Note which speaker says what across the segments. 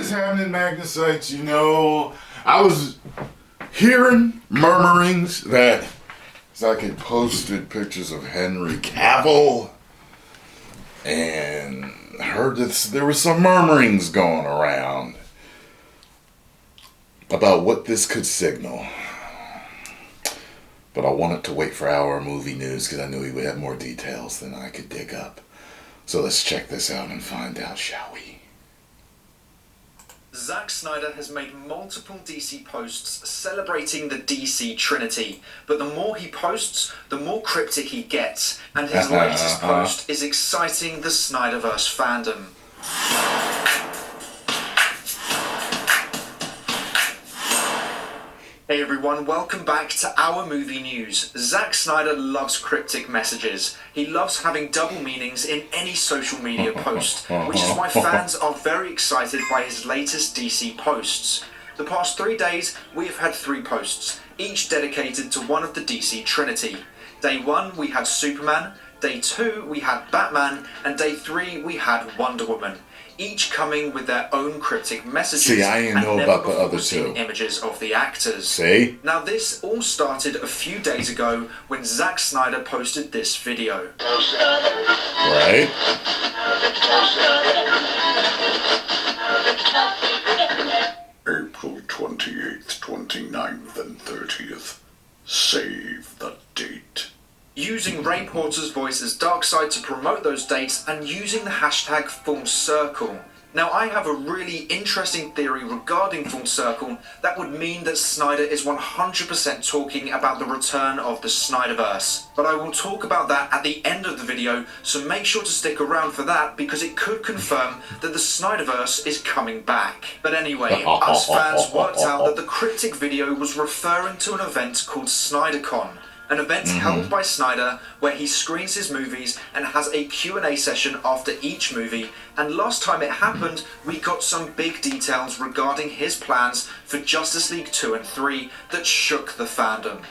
Speaker 1: is happening, Magnusites? You know, I was hearing murmurings that Zack had posted pictures of Henry Cavill, and heard that there were some murmurings going around about what this could signal. But I wanted to wait for our movie news because I knew he would have more details than I could dig up. So let's check this out and find out, shall we?
Speaker 2: Zack Snyder has made multiple DC posts celebrating the DC Trinity, but the more he posts, the more cryptic he gets, and his latest post is exciting the Snyderverse fandom. Hey everyone, welcome back to our movie news. Zack Snyder loves cryptic messages. He loves having double meanings in any social media post, which is why fans are very excited by his latest DC posts. The past 3 days, we have had 3 posts, each dedicated to one of the DC Trinity. Day 1, we had Superman. Day 2, we had Batman. And Day 3, we had Wonder Woman. Each coming with their own cryptic messages.
Speaker 1: See, I didn't know about the other two.
Speaker 2: Images of the actors.
Speaker 1: See?
Speaker 2: Now this all started a few days ago when Zack Snyder posted this video.
Speaker 1: Right?
Speaker 3: April 28th, 29th, and 30th. Save the date.
Speaker 2: Using Ray Porter's voice as Darkseid to promote those dates and using the hashtag Full Circle. Now I have a really interesting theory regarding Full Circle that would mean that Snyder is 100% talking about the return of the Snyderverse. But I will talk about that at the end of the video, so make sure to stick around for that because it could confirm that the Snyderverse is coming back. But anyway, us fans worked out that the cryptic video was referring to an event called SnyderCon. An event held by Snyder where he screens his movies and has a Q&A session after each movie, and last time it happened we got some big details regarding his plans for Justice League 2 and 3 that shook the fandom.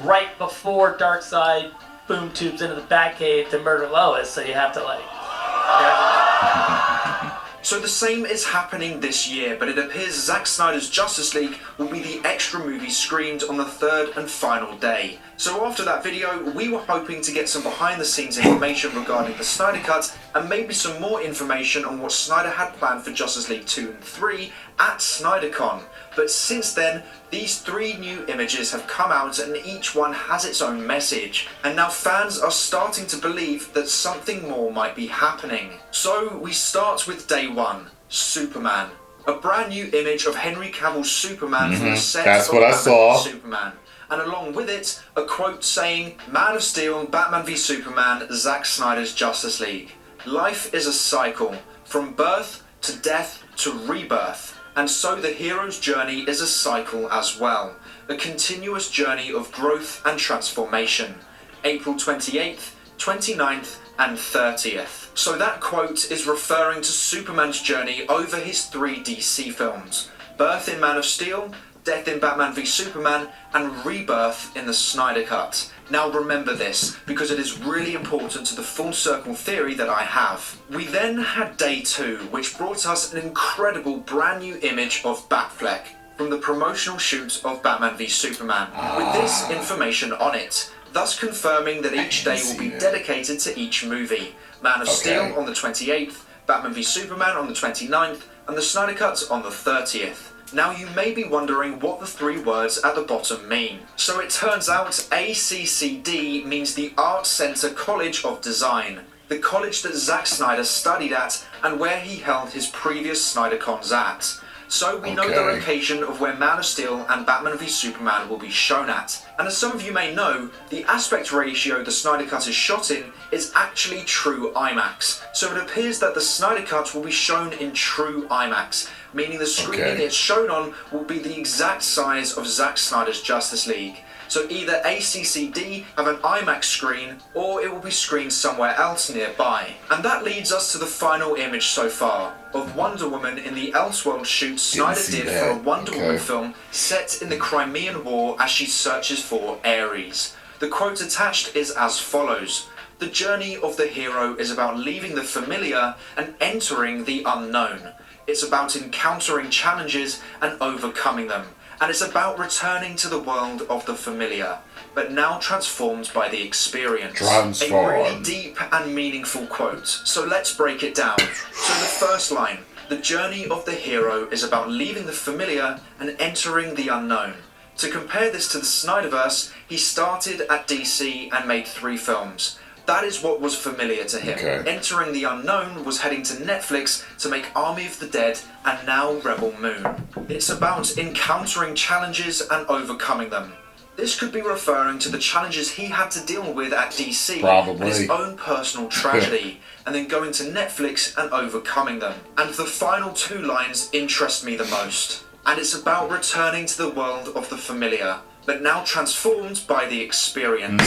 Speaker 4: Right before Darkseid boom tubes into the Batcave to murder Lois, so you have to like...
Speaker 2: So the same is happening this year, but it appears Zack Snyder's Justice League will be the extra movie screened on the 3rd and final day. So after that video, we were hoping to get some behind the scenes information regarding the Snyder Cut, and maybe some more information on what Snyder had planned for Justice League 2 and 3 at SnyderCon. But since then, these 3 new images have come out and each one has its own message. And now fans are starting to believe that something more might be happening. So we start with day 1, Superman. A brand new image of Henry Cavill's Superman from the set
Speaker 1: That's
Speaker 2: of
Speaker 1: what I
Speaker 2: Batman
Speaker 1: saw.
Speaker 2: v Superman. And along with it, a quote saying, Man of Steel, Batman v Superman, Zack Snyder's Justice League. Life is a cycle, from birth to death to rebirth. And so the hero's journey is a cycle as well. A continuous journey of growth and transformation. April 28th, 29th and 30th. So that quote is referring to Superman's journey over his 3 DC films. Birth in Man of Steel, death in Batman v Superman, and rebirth in the Snyder Cut. Now remember this, because it is really important to the full circle theory that I have. We then had day 2, which brought us an incredible brand new image of Batfleck from the promotional shoot of Batman v Superman, with this information on it, thus confirming that each day will be dedicated to each movie. Man of Steel on the 28th, Batman v Superman on the 29th, and the Snyder Cut on the 30th. Now you may be wondering what the 3 words at the bottom mean. So it turns out ACCD means the Art Center College of Design, the college that Zack Snyder studied at and where he held his previous SnyderCons at. So we know the location of where Man of Steel and Batman v Superman will be shown at. And as some of you may know, the aspect ratio the Snyder Cut is shot in is actually true IMAX. So it appears that the Snyder Cut will be shown in true IMAX, meaning the screen it's shown on will be the exact size of Zack Snyder's Justice League. So either ACCD have an IMAX screen, or it will be screened somewhere else nearby. And that leads us to the final image so far, of Wonder Woman in the Elseworld shoot Snyder did for a Wonder Woman film set in the Crimean War as she searches for Ares. The quote attached is as follows: "The journey of the hero is about leaving the familiar and entering the unknown. It's about encountering challenges and overcoming them. And it's about returning to the world of the familiar, but now transformed by the experience. A really deep and meaningful quote, so let's break it down. So the first line, the journey of the hero is about leaving the familiar and entering the unknown. To compare this to the Snyderverse, he started at DC and made 3 films. That is what was familiar to him. Entering the unknown was heading to Netflix to make Army of the Dead and now Rebel Moon. It's about encountering challenges and overcoming them. This could be referring to the challenges he had to deal with at DC and his own personal tragedy, and then going to Netflix and overcoming them. And the final 2 lines interest me the most. And it's about returning to the world of the familiar, but now transformed by the experience.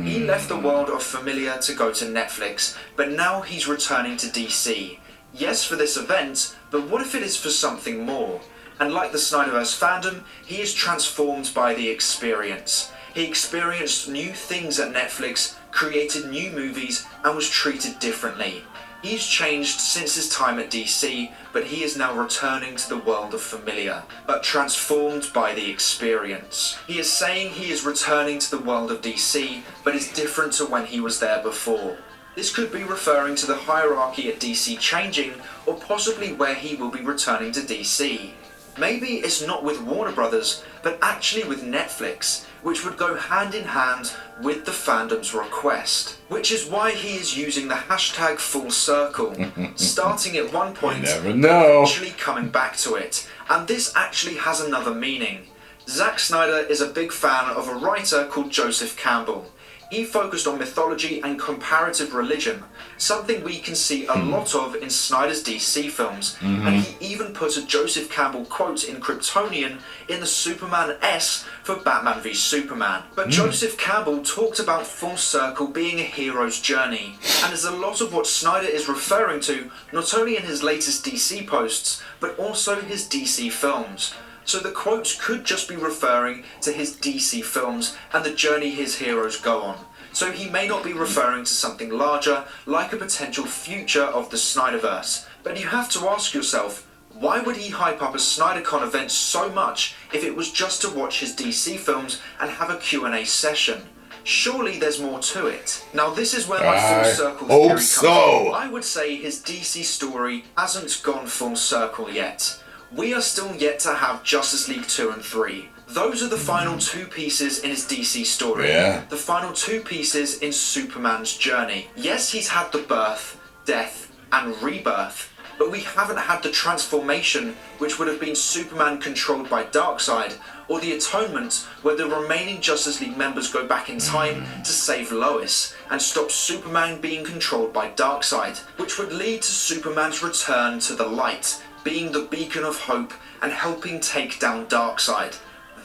Speaker 2: He left the world of familiar to go to Netflix, but now he's returning to DC. Yes, for this event, but what if it is for something more? And like the Snyderverse fandom, he is transformed by the experience. He experienced new things at Netflix, created new movies, and was treated differently. He's changed since his time at DC, but he is now returning to the world of familiar, but transformed by the experience. He is saying he is returning to the world of DC, but is different to when he was there before. This could be referring to the hierarchy at DC changing, or possibly where he will be returning to DC. Maybe it's not with Warner Brothers, but actually with Netflix, which would go hand in hand with the fandom's request. Which is why he is using the hashtag full circle, starting at one point, eventually coming back to it. And this actually has another meaning. Zack Snyder is a big fan of a writer called Joseph Campbell. He focused on mythology and comparative religion, something we can see a lot of in Snyder's DC films, and he even put a Joseph Campbell quote in Kryptonian in the Superman S for Batman v Superman. But Joseph Campbell talked about full circle being a hero's journey, and is a lot of what Snyder is referring to, not only in his latest DC posts, but also his DC films. So the quotes could just be referring to his DC films and the journey his heroes go on. So he may not be referring to something larger, like a potential future of the Snyderverse. But you have to ask yourself, why would he hype up a SnyderCon event so much if it was just to watch his DC films and have a Q&A session? Surely there's more to it. Now this is where my full circle theory comes in. I would say his DC story hasn't gone full circle yet. We are still yet to have Justice League 2 and 3. Those are the final 2 pieces in his DC story. The final 2 pieces in Superman's journey. Yes, he's had the birth, death, and rebirth, but we haven't had the transformation, which would have been Superman controlled by Darkseid, or the atonement, where the remaining Justice League members go back in time to save Lois, and stop Superman being controlled by Darkseid, which would lead to Superman's return to the light, being the beacon of hope and helping take down Darkseid.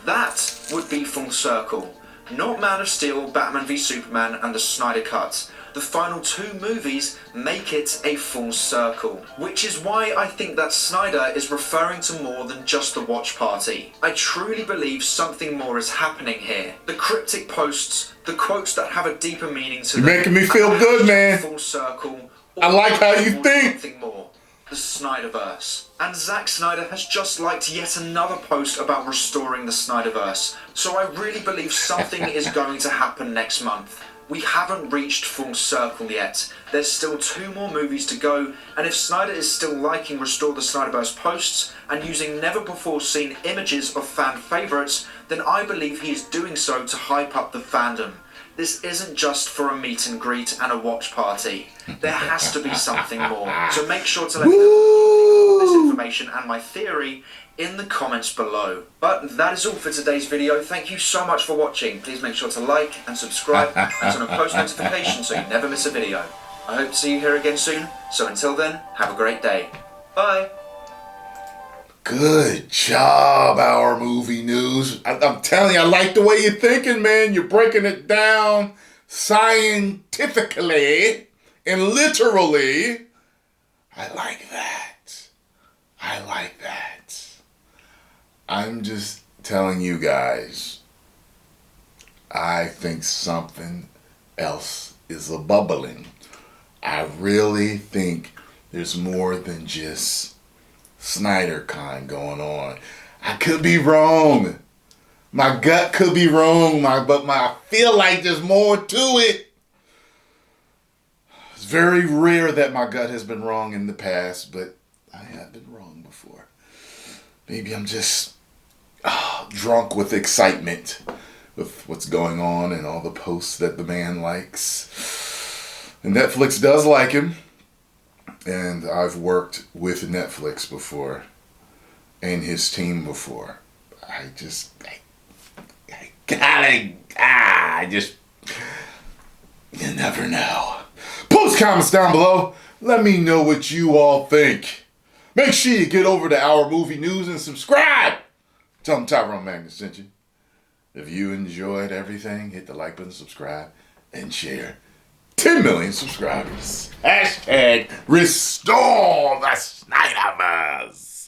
Speaker 2: That would be full circle. Not Man of Steel, Batman v Superman and the Snyder Cut. The final 2 movies make it a full circle. Which is why I think that Snyder is referring to more than just the watch party. I truly believe something more is happening here. The cryptic posts, the quotes that have a deeper meaning to them.
Speaker 1: You're making me feel good, man.
Speaker 2: Full circle.
Speaker 1: I like how you think.
Speaker 2: Something more. The Snyderverse. And Zack Snyder has just liked yet another post about restoring the Snyderverse, so I really believe something is going to happen next month. We haven't reached full circle yet. There's still 2 more movies to go, and if Snyder is still liking Restore the Snyderverse posts and using never before seen images of fan favourites, then I believe he is doing so to hype up the fandom. This isn't just for a meet and greet and a watch party. There has to be something more. So make sure to let me know this information and my theory in the comments below. But that is all for today's video. Thank you so much for watching. Please make sure to like and subscribe and turn on post notifications so you never miss a video. I hope to see you here again soon. So until then, have a great day. Bye.
Speaker 1: Good job, Our Movie News. I'm telling you, I like the way you're thinking, man. You're breaking it down scientifically and literally. I like that. I like that. I'm just telling you guys, I think something else is a-bubbling. I really think there's more than just Snyder kind going on. I could be wrong. My gut could be wrong, but I feel like there's more to it. It's very rare that my gut has been wrong in the past, but I have been wrong before. Maybe I'm just drunk with excitement with what's going on and all the posts that the man likes. And Netflix does like him. And I've worked with Netflix before and his team before. You never know. Post comments down below. Let me know what you all think. Make sure you get over to Our Movie News and subscribe. Tell them Tyrone Magnus sent you. If you enjoyed everything, hit the like button, subscribe, and share. 10 million subscribers. Hashtag restore the Snyderverse.